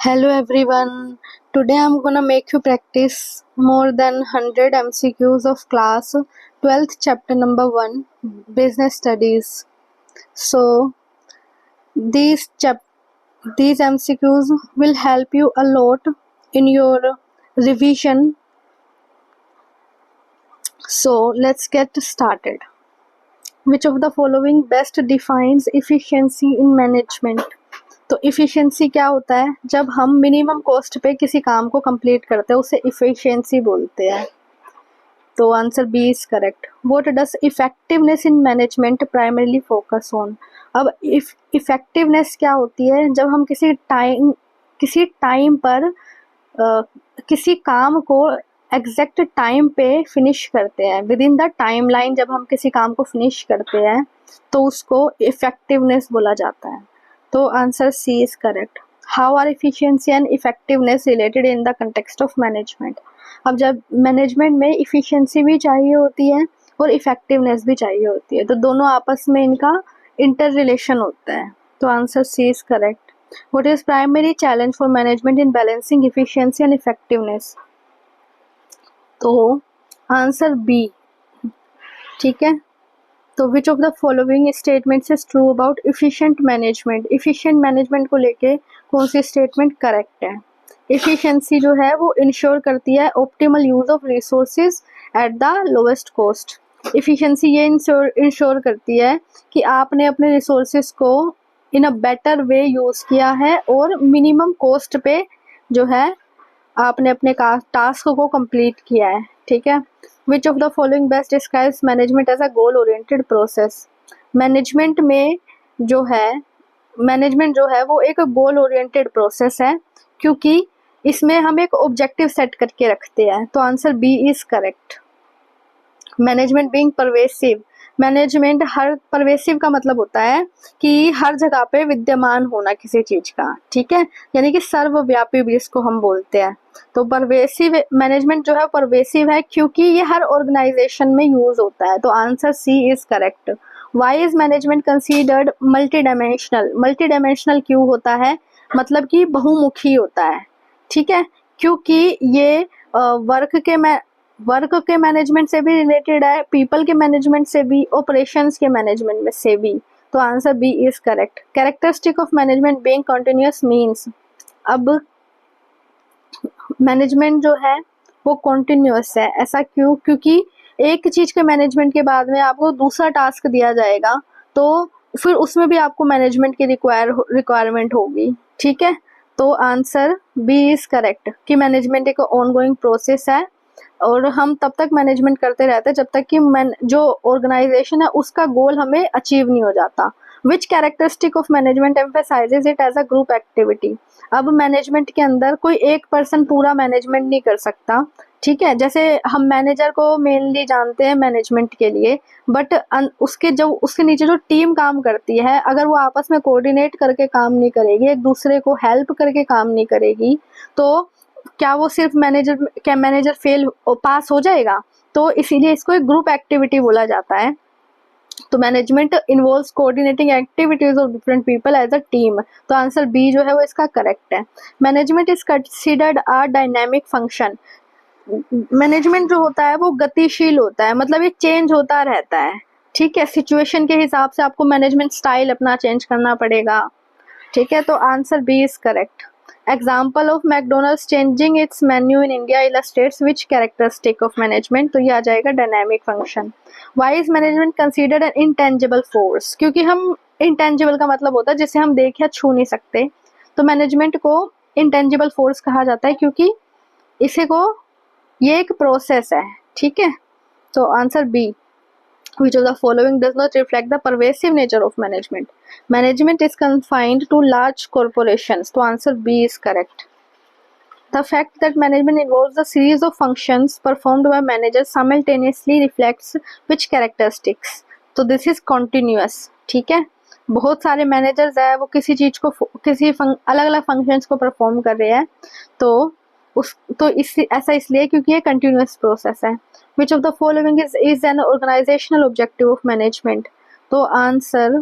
Hello everyone. Today I'm gonna make you practice more than 100 MCQs of class 12th chapter number 1 business studies. So these these MCQs will help you a lot in your revision. So let's get started. Which of the following best defines efficiency in management? तो efficiency क्या होता है? जब हम minimum cost पे किसी काम को कंप्लीट करते हैं उसे इफ़िशियंसी बोलते हैं। तो answer B is correct. What does effectiveness in management primarily focus on? अब इफेक्टिवनेस क्या होती है? जब हम किसी टाइम पर किसी काम को एग्जैक्ट टाइम पे फिनिश करते हैं, with in the time line जब हम किसी काम को फिनिश करते हैं तो उसको इफेक्टिवनेस बोला जाता है। तो answer C is correct. How are efficiency and effectiveness related in the context of management? अब जब मैनेजमेंट में इफिशियंसी भी चाहिए होती है और इफेक्टिवनेस भी चाहिए होती है, तो दोनों आपस में इनका इंटर रिलेशन होता है। तो answer C is correct. What is primary challenge for management in balancing efficiency and effectiveness? तो आंसर बी, ठीक है। तो which of the following statements is true about efficient management? Efficient management को लेके कौन सी स्टेटमेंट करेक्ट है? Efficiency जो है वो इंश्योर करती है optimal use of resources at the lowest cost. Efficiency ये इंश्योर करती है कि आपने अपने रिसोर्सेज को इन अ बेटर वे यूज किया है और मिनिमम कॉस्ट पे जो है आपने अपने टास्क को कंप्लीट किया है, ठीक है। Which of the following best describes management as a goal oriented process? Management जो है वो एक गोल ओरिएंटेड प्रोसेस है, क्योंकि इसमें हम एक ऑब्जेक्टिव सेट करके रखते हैं। तो answer B is correct. Management being pervasive, management हर परवेसिव का मतलब होता है कि हर जगह पे विद्यमान होना किसी चीज का, ठीक है, यानी कि सर्वव्यापी भी इसको हम बोलते हैं। तो परवेसिव मैनेजमेंट जो है परवेसिव है क्योंकि ये हर ऑर्गेनाइजेशन में यूज होता है। तो answer C is correct. Why is management considered multi dimensional? Multi dimensional क्यों होता है? मतलब कि बहुमुखी होता है, ठीक है, क्योंकि ये वर्क के मैनेजमेंट से भी रिलेटेड है, पीपल के मैनेजमेंट से भी, ऑपरेशंस के मैनेजमेंट में से भी। तो answer B is correct. Characteristic of management being continuous means? अब मैनेजमेंट जो है वो कंटिन्यूअस है, ऐसा क्यों? क्योंकि एक चीज के मैनेजमेंट के बाद में आपको दूसरा टास्क दिया जाएगा तो फिर उसमें भी आपको मैनेजमेंट की रिक्वायरमेंट होगी, ठीक है। तो आंसर बी इज करेक्ट कि मैनेजमेंट एक ऑनगोइंग प्रोसेस है और हम तब तक मैनेजमेंट करते रहते हैं जब तक कि जो ऑर्गेनाइजेशन है उसका गोल हमें अचीव नहीं हो जाता। Which characteristic of management emphasizes it as a group activity? अब मैनेजमेंट के अंदर कोई एक पर्सन पूरा मैनेजमेंट नहीं कर सकता, ठीक है। जैसे हम मैनेजर को मेनली जानते हैं मैनेजमेंट के लिए, बट उसके नीचे जो टीम काम करती है, अगर वो आपस में कोऑर्डिनेट करके काम नहीं करेगी, एक दूसरे को हेल्प करके काम नहीं करेगी, तो क्या वो सिर्फ मैनेजर फेल पास हो जाएगा? तो इसीलिए इसको एक ग्रुप एक्टिविटी बोला जाता है। तो management involves coordinating activities of different people as a team. तो आंसर बी जो है वो इसका करेक्ट है। Management is considered a dynamic function? Management जो होता है वो गतिशील होता है, मतलब ये चेंज होता रहता है, ठीक है। सिचुएशन के हिसाब से आपको मैनेजमेंट स्टाइल अपना चेंज करना पड़ेगा, ठीक है। तो answer B is correct. Example of McDonald's changing its menu in India illustrates which characteristic of management? तो ये आ जाएगा dynamic function. Why is management considered an intangible force? क्योंकि हम इंटेंजिबल का मतलब होता है जिसे हम देख या छू नहीं सकते, तो मैनेजमेंट को इंटेंजिबल फोर्स कहा जाता है क्योंकि इसे को ये एक प्रोसेस है, ठीक है। तो answer B, which of the following does not reflect the pervasive nature of management? Management is confined to large corporations. तो answer B is correct. The fact that management involves a series of functions performed by managers simultaneously reflects which characteristics? तो this is continuous, ठीक है। बहुत सारे managers है, वो किसी चीज को अलग अलग फंक्शंस को परफॉर्म कर रहे हैं, ऐसा इसलिए क्योंकि ये कंटिन्यूअस प्रोसेस है। Which of the following is an organisational objective of management? तो आंसर,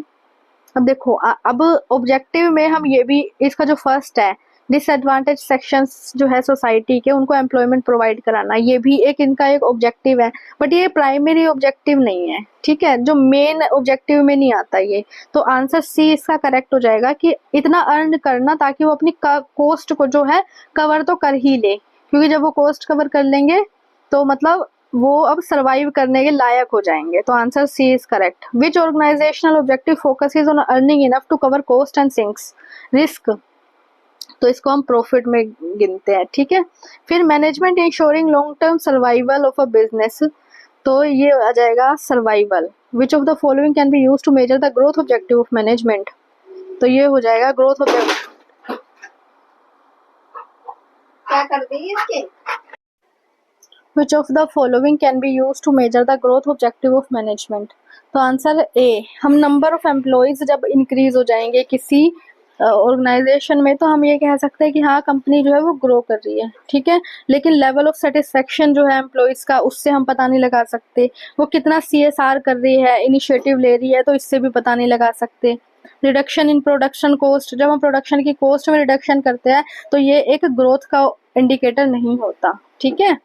अब देखो अब ऑब्जेक्टिव में हम ये भी, इसका जो फर्स्ट है डिसएडवांटेज सेक्शंस जो है सोसाइटी के, उनको एम्प्लॉयमेंट प्रोवाइड कराना, ये भी एक इनका एक ऑब्जेक्टिव है, बट ये प्राइमरी ऑब्जेक्टिव नहीं है, ठीक है, जो मेन ऑब्जेक्टिव में नहीं आता ये। तो आंसर सी इसका करेक्ट हो जाएगा कि इतना अर्न करना ताकि वो अपनी कॉस्ट को जो है कवर तो कर ही ले, क्योंकि जब वो कॉस्ट कवर कर लेंगे तो मतलब वो अब सर्वाइव करने के लायक हो जाएंगे। तो answer C is correct. Which organisational objective focuses on earning enough to cover cost and sinks risk, तो इसको हम प्रॉफिट में गिनते हैं, ठीक है। फिर management ensuring long term survival of a business, तो ये आ जाएगा survival. Which of the following can be used to measure the growth objective of management, तो ये हो जाएगा ग्रोथ ऑब्जेक्टिव। क्या कर दी इसके? Which of the following can be used to measure the growth objective of management, तो answer A. हम number of employees जब इंक्रीज हो जाएंगे किसी ऑर्गेनाइजेशन में, तो हम ये कह सकते हैं कि हाँ कंपनी जो है वो ग्रो कर रही है, ठीक है। लेकिन लेवल ऑफ सेटिस्फेक्शन जो है एम्प्लॉयज का, उससे हम पता नहीं लगा सकते। वो कितना CSR कर रही है, इनिशिएटिव ले रही है, तो इससे भी पता नहीं लगा सकते। रिडक्शन इन प्रोडक्शन कॉस्ट, जब हम प्रोडक्शन की कॉस्ट में रिडक्शन करते हैं तो ये एक ग्रोथ का इंडिकेटर नहीं होता, ठीक है।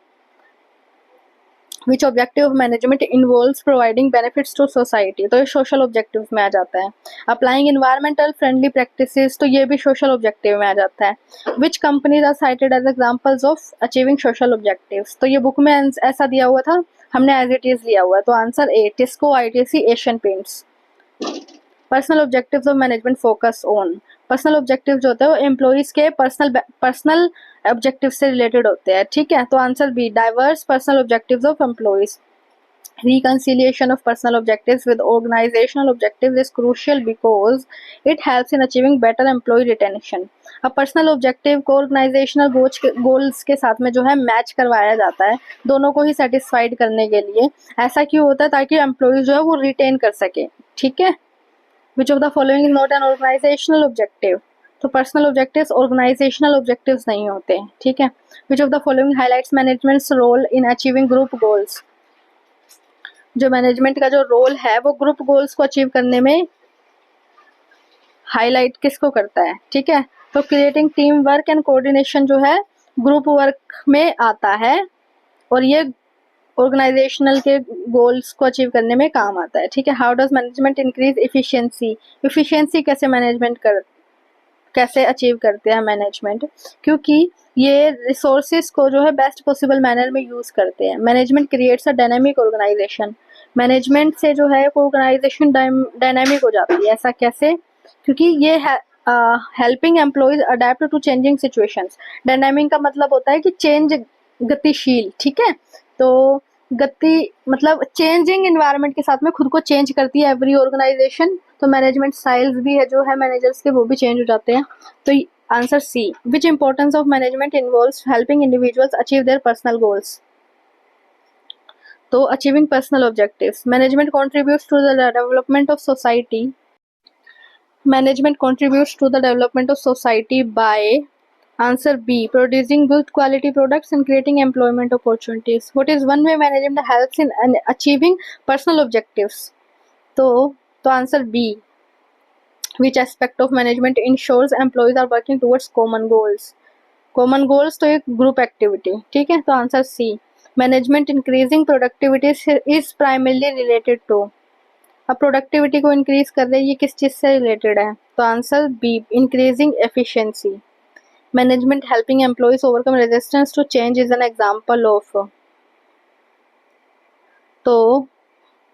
Which objective of management involves providing benefits to society, तो ये social objectives में आ जाता है। Applying environmental friendly practices, तो ये भी social objective में आ जाता है। Which companies are cited as examples of achieving social objectives, तो ये बुक में ऐसा दिया हुआ था, हमने as it is लिया हुआ है, तो answer A, TISCO, ITC, Asian paints. Personal objectives of management focus on, personal objective जो होते हैं वो एम्प्लॉइज के पर्सनल ऑब्जेक्टिव से रिलेटेड होते हैं, ठीक है। तो answer B, diverse personal objectives of employees. Reconciliation of personal objectives with organizational objectives is crucial because it helps in achieving better employee retention. अब पर्सनल ऑब्जेक्टिव को ऑर्गेनाइजेशनल गोल्स के साथ में जो है मैच करवाया जाता है, दोनों को ही सेटिस्फाइड करने के लिए। ऐसा क्यों होता है? ताकि एम्प्लॉय जो है वो रिटेन कर सके, ठीक है। Which of the following is not an organizational objective, तो पर्सनल ऑब्जेक्टिव्स ऑर्गेनाइजेशनल ऑब्जेक्टिव्स नहीं होते, ठीक है। Which of the following highlights management's role in achieving group goals, जो मैनेजमेंट का जो रोल है वो ग्रुप गोल्स को अचीव करने में हाईलाइट किसको करता है, ठीक है। तो creating team work and coordination जो है ग्रुप वर्क में आता है, और ये ऑर्गेनाइजेशनल के गोल्स को अचीव करने में काम आता है, ठीक है। How does management increase efficiency, efficiency कैसे अचीव करते हैं मैनेजमेंट, क्योंकि ये रिसोर्सेज को जो है बेस्ट पॉसिबल मैनर में यूज करते हैं। Management creates a dynamic organisation, management से जो है ऑर्गेनाइजेशन डायनामिक हो जाती है। ऐसा कैसे? क्योंकि ये helping employees adapt to changing situations. Dynamic का मतलब होता है कि चेंज, गतिशील, ठीक है। तो गति मतलब चेंजिंग इन्वायरमेंट के साथ में खुद को चेंज करती है एवरी ऑर्गेनाइजेशन। तो मैनेजमेंट स्टाइल्स भी है जो है मैनेजर्स के, वो भी चेंज हो जाते हैं। तो answer C, which importance of management involves helping individuals achieve their personal goals, तो achieving personal objectives. Management contributes to the development of society, management contributes to the development of society by answer B, producing good quality products and creating employment opportunities. What is one way management helps in achieving personal objectives, तो answer B, which aspect of management ensures employees are working towards common goals, common goals तो एक group activity, ठीक है। तो answer C, management increasing productivity is primarily related to, अब productivity को increase कर रहे हैं, ये किस चीज से रिलेटेड है? तो answer B, increasing efficiency. Management helping employees overcome resistance to change is an example of, तो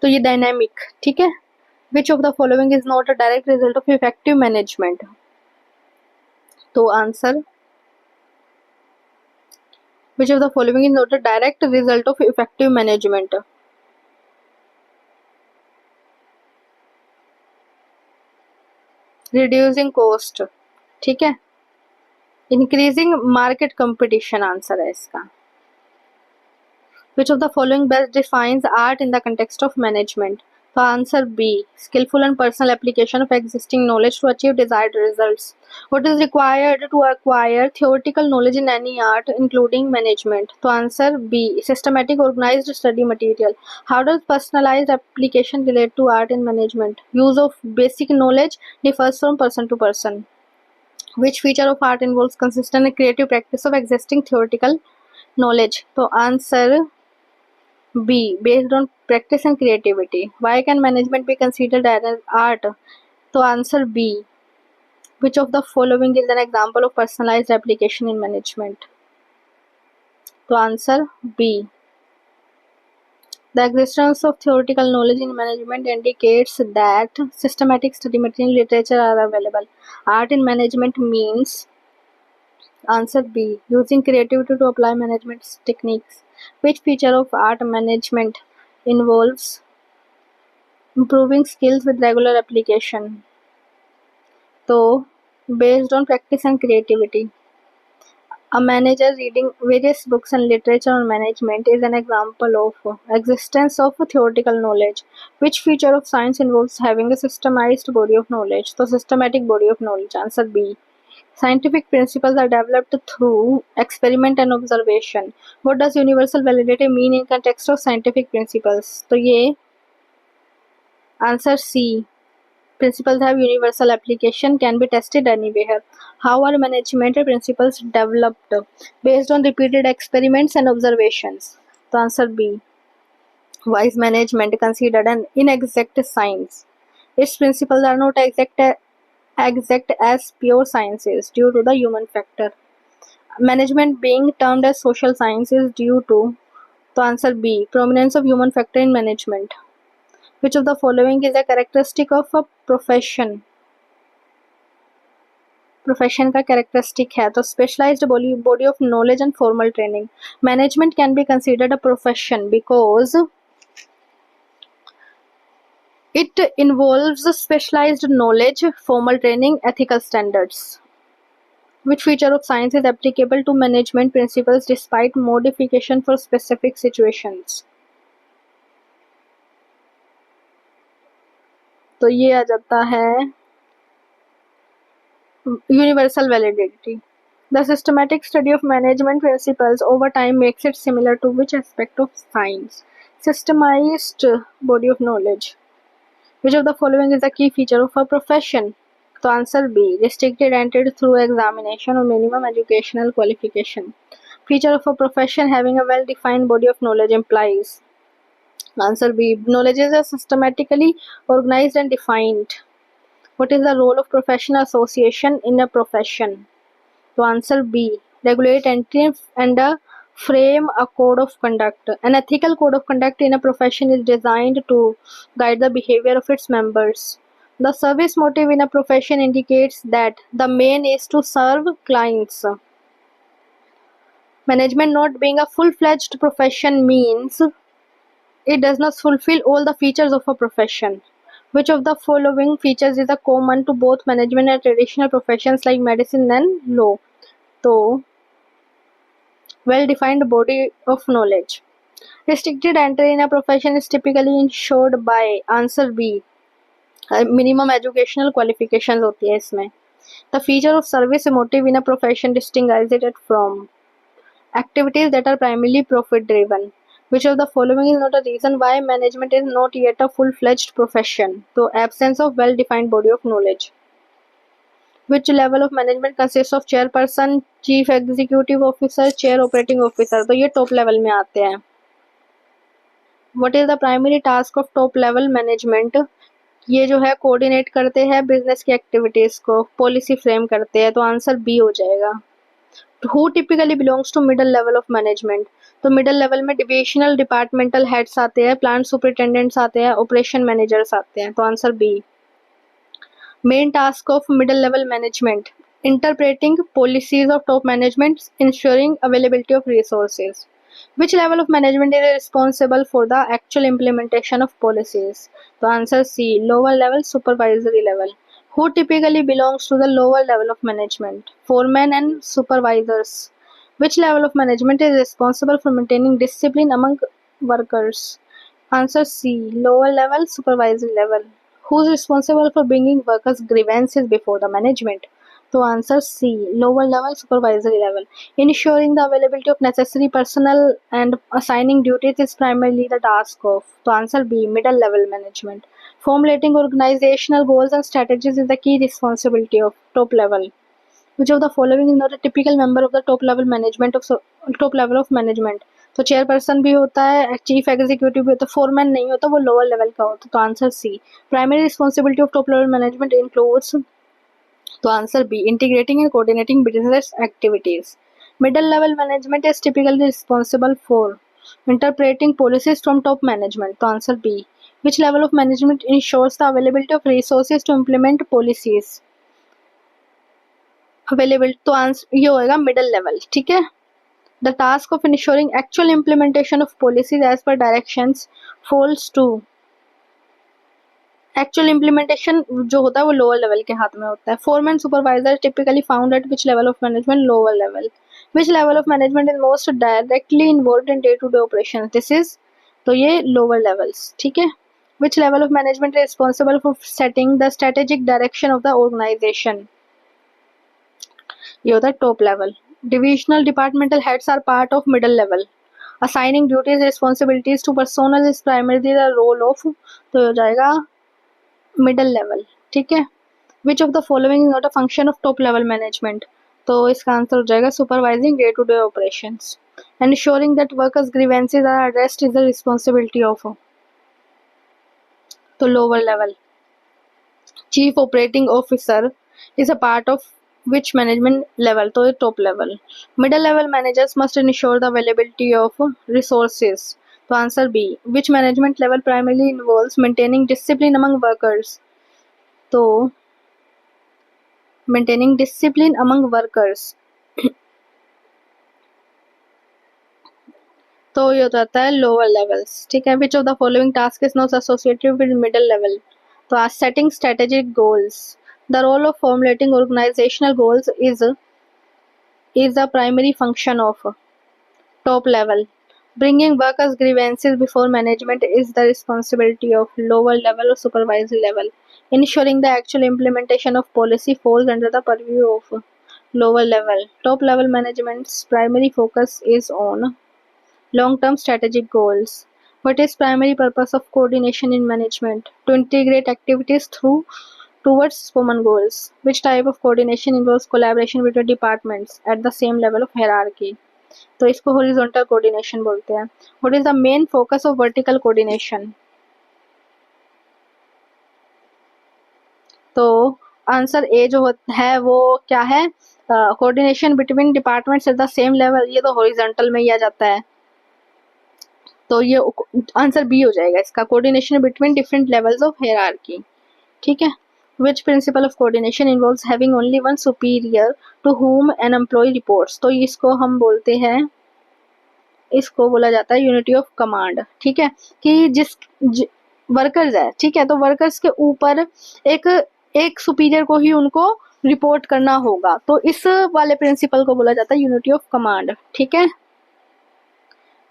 ये डायनामिक, ठीक है। Which of the following is not a direct result of effective management, तो answer which of the following is not a direct result of effective management, reducing cost, ठीक है। increasing market competition answer है इसका। which of the following best defines art in the context of management, तो answer B, skillful and personal application of existing knowledge to achieve desired results. What is required to acquire theoretical knowledge in any art including management, तो answer B, systematic organized study material. How does personalized application relate to art in management? Use of basic knowledge differs from person to person. Which feature of art involves consistent and creative practice of existing theoretical knowledge? So answer B, based on practice and creativity. Why can management be considered as an art? So answer B, which of the following is an example of personalized application in management? So answer B. The existence of theoretical knowledge in management indicates that systematic study material and literature are available. Art in management means answer B, using creativity to apply management techniques. Which feature of art management involves improving skills with regular application? So, based on practice and creativity. A manager reading various books and literature on management is an example of existence of theoretical knowledge. Which feature of science involves having a systemized body of knowledge? So, systematic body of knowledge. Answer B. Scientific principles are developed through experiment and observation. What does universal validity mean in context of scientific principles? तो ये answer C. Principles have universal application, can be tested anywhere. How are management principles developed? Based on repeated experiments and observations. The answer B. Why is management considered an inexact science? Its principles are not exact as pure sciences due to the human factor. Management being termed as social science is due to the answer B, prominence of human factor in management. Which of the following is a characteristic of a profession? Profession का characteristic है तो specialised body of knowledge and formal training management can be considered a profession because it involves specialized knowledge, formal training, ethical standards. Which feature of science is applicable to management principles despite modification for specific situations? तो ये आ जाता है universal validity. The systematic study of management principles over time makes it similar to which aspect of science? Systemized body of knowledge. Which of the following is a key feature of a profession? So answer B, restricted entry through examination or minimum educational qualification. Feature of a profession having a well-defined body of knowledge implies. Answer B, knowledge is systematically organized and defined. What is the role of professional association in a profession? To answer B, regulate entry and frame a code of conduct. An ethical code of conduct in a profession is designed to guide the behavior of its members. The service motive in a profession indicates that the main is to serve clients. Management not being a full-fledged profession means it does not fulfill all the features of a profession. Which of the following features is a common to both management and traditional professions like medicine and law? So, well-defined body of knowledge. Restricted entry in a profession is typically ensured by answer B. Minimum educational qualifications होती है इसमें. The feature of service motive in a profession distinguishes it from activities that are primarily profit-driven. Which of the following is not a reason why management is not yet a full-fledged profession? So, absence of well-defined body of knowledge. Which level of management consists of chairperson, chief executive officer, chair operating officer? तो ये top level में आते हैं. What is the primary task of top level management? ये जो है coordinate करते हैं बिजनेस की एक्टिविटीज को, पॉलिसी फ्रेम करते हैं, तो आंसर बी हो जाएगा. Who typically belongs to middle level of management? तो मिडल लेवल में डिविजनल डिपार्टमेंटल हेड्स आते हैं, प्लांट सुपरिटेंडेंट्स आते हैं, ऑपरेशन मैनेजर्स आते हैं, तो answer B. Main task of middle level management: interpreting policies of top management, ensuring availability of resources. Which level of management is responsible for the actual implementation of policies? The answer C, lower level, supervisory level. Who typically belongs to the lower level of management? Foremen and supervisors. Which level of management is responsible for maintaining discipline among workers? Answer C, lower level, supervisory level. Who's responsible for bringing workers' grievances before the management? So answer C, lower level, supervisory level. Ensuring the availability of necessary personnel and assigning duties is primarily the task of. So answer B, middle level management. Formulating organizational goals and strategies is the key responsibility of top level. which of the following is not a typical member of the top level of management? तो chairperson भी होता है, chief executive भी होता है, foreman नहीं होता, वो लोअर लेवल का होता है। तो answer C, primary responsibility of top level management includes, तो answer B, integrating and coordinating business activities. Middle level management is typically responsible for interpreting policies from top management, तो answer B, which level of management ensures the availability of resources to implement policies available, तो answer ये होएगा middle level. ठीक है, the task of ensuring actual implementation of policies as per directions falls to, actual implementation जो होता है वो lower level के हाथ में होता है। Foreman supervisor typically found at which level of management, lower level. Which level of management is most directly involve in day to day operation, this is, तो ये लोअर लेवल्स। ठीक है, which level of management is responsible for setting the strategic direction of the organisation, ये होता है top level. Divisional departmental heads are part of middle level. Assigning duties responsibilities to personnel is primary the role of, तो हो जाएगा middle level. ठीक है, which of the following is not a function of top level management, तो इसका answer हो जाएगा supervising day to day operations. Ensuring that workers grievances are addressed is the responsibility of, तो lower level. Chief operating officer is a part of which management level, तो top level। middle level managers must ensure the availability of resources, तो answer B, which management level primarily involves maintaining discipline among workers, तो maintaining discipline among workers, तो ये होता है lower levels। ठीक है, which of the following task is not associated with middle level, तो आज setting strategic goals, the role of formulating organizational goals is the primary function of top level। Bringing workers' grievances before management is the responsibility of lower level or supervisory level। Ensuring the actual implementation of policy falls under the purview of lower level। Top level management's primary focus is on long-term strategic goals। What is primary purpose of coordination in management? To integrate activities towards common goals। Which type of coordination involves collaboration between departments at the same level of hierarchy? तो इसको horizontal coordination बोलते हैं। What is the main focus of vertical coordination, तो answer A जो है वो क्या है, coordination between departments at the same level, ये तो हॉरिजॉन्टल में ही आ जाता है, तो ये आंसर बी हो जाएगा इसका, coordination between different levels of hierarchy. ठीक है, which principle of coordination involves having only one superior to whom an employee reports, तो इसको हम बोलते हैं, इसको बोला जाता है यूनिटी ऑफ कमांड। ठीक है, कि वर्कर्स है, ठीक है, तो वर्कर्स के ऊपर एक सुपीरियर को ही उनको रिपोर्ट करना होगा, तो इस वाले प्रिंसिपल को बोला जाता है यूनिटी ऑफ कमांड। ठीक है,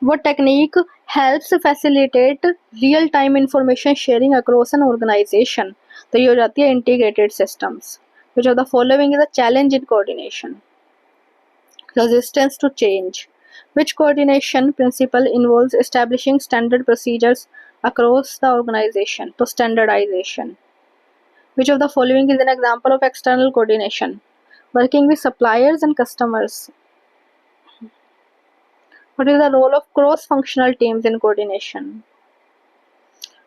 वो technique helps facilitate real time information sharing across an organisation, तो ये हो जाती है integrated systems. Which of the following is a challenge in coordination, resistance to change. Which coordination principle involves establishing standard procedures across the organization, तो standardization। Which of the following is an example of external coordination? Working with suppliers and customers। What is the role of cross-functional teams in coordination?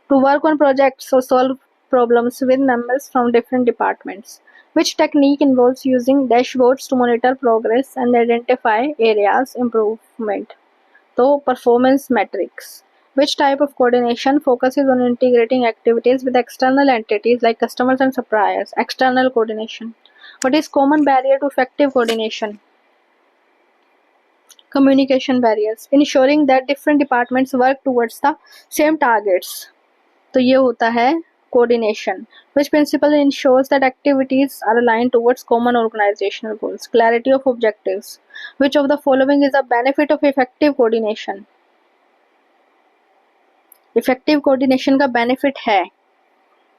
To work on projects or solve problems with members from different departments। Which technique involves using dashboards to monitor progress and identify areas improvement, तो performance metrics। Which type of coordination focuses on integrating activities with external entities like customers and suppliers, external coordination। What is common barrier to effective coordination? Communication barriers, ensuring that different departments work towards the same targets, तो ये होता है coordination। Which principle ensures that activities are aligned towards common organizational goals? Clarity of objectives। Which of the following is a benefit of effective coordination? Effective coordination का benefit है,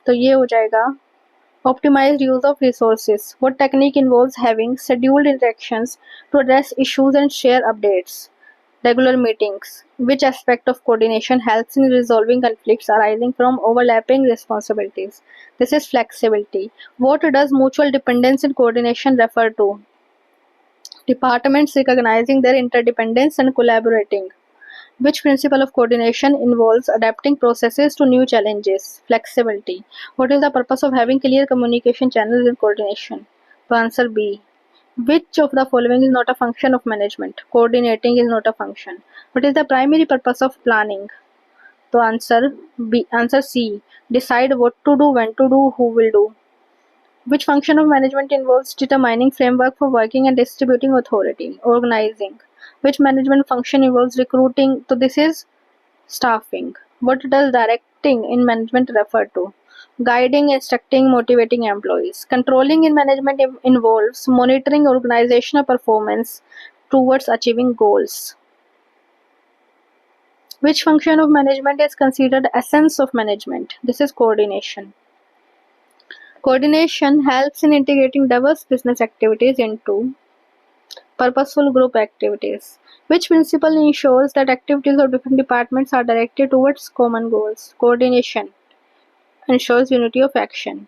तो ये हो जाएगा optimized use of resources। What technique involves having scheduled interactions to address issues and share updates? Regular meetings. Which aspect of coordination helps in resolving conflicts arising from overlapping responsibilities? This is flexibility. What does mutual dependence in coordination refer to? Departments recognizing their interdependence and collaborating. Which principle of coordination involves adapting processes to new challenges? Flexibility. What is the purpose of having clear communication channels in coordination? To answer B. Which of the following is not a function of management? Coordinating is not a function. What is the primary purpose of planning? To answer B. Answer C. Decide what to do, when to do, who will do. Which function of management involves determining framework for working and distributing authority? Organizing. Which management function involves recruiting? So this is staffing. What does directing in management refer to? Guiding, instructing, motivating employees. Controlling in management involves monitoring organizational performance towards achieving goals. Which function of management is considered essence of management? This is coordination. Coordination helps in integrating diverse business activities into purposeful group activities. Which principle ensures that activities of different departments are directed towards common goals? Coordination ensures unity of action.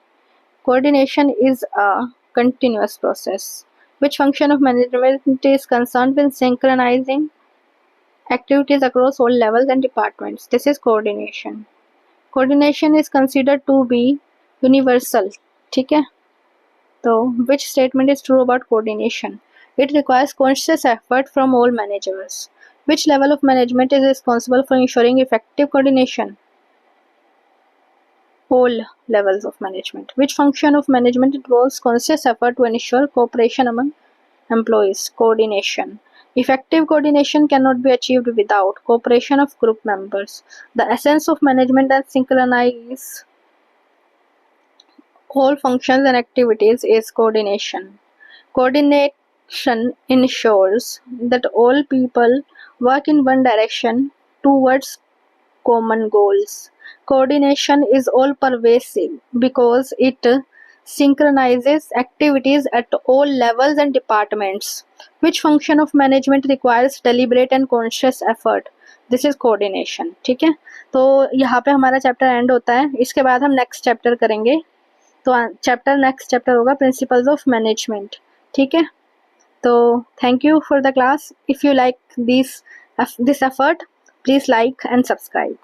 Coordination is a continuous process. Which function of management is concerned with synchronizing activities across all levels and departments? This is coordination. Coordination is considered to be universal. ठीक है, तो which statement is true about coordination? It requires conscious effort from all managers. Which level of management is responsible for ensuring effective coordination? All levels of management. Which function of management involves conscious effort to ensure cooperation among employees? Coordination. Effective coordination cannot be achieved without cooperation of group members. The essence of management that synchronize all functions and activities is coordination. Coordination ensures that all people work in one direction towards common goals. Coordination is all pervasive because it synchronizes activities at all levels and departments. Which function of management requires deliberate and conscious effort? This is coordination. ठीक है, तो यहाँ पे हमारा chapter and होता है. इसके बाद हम नेक्स्ट चैप्टर करेंगे. तो नेक्स्ट चैप्टर होगा प्रिंसिपल्स ऑफ मैनेजमेंट. ठीक है, तो thank you for the class. If you like this effort, please like and subscribe.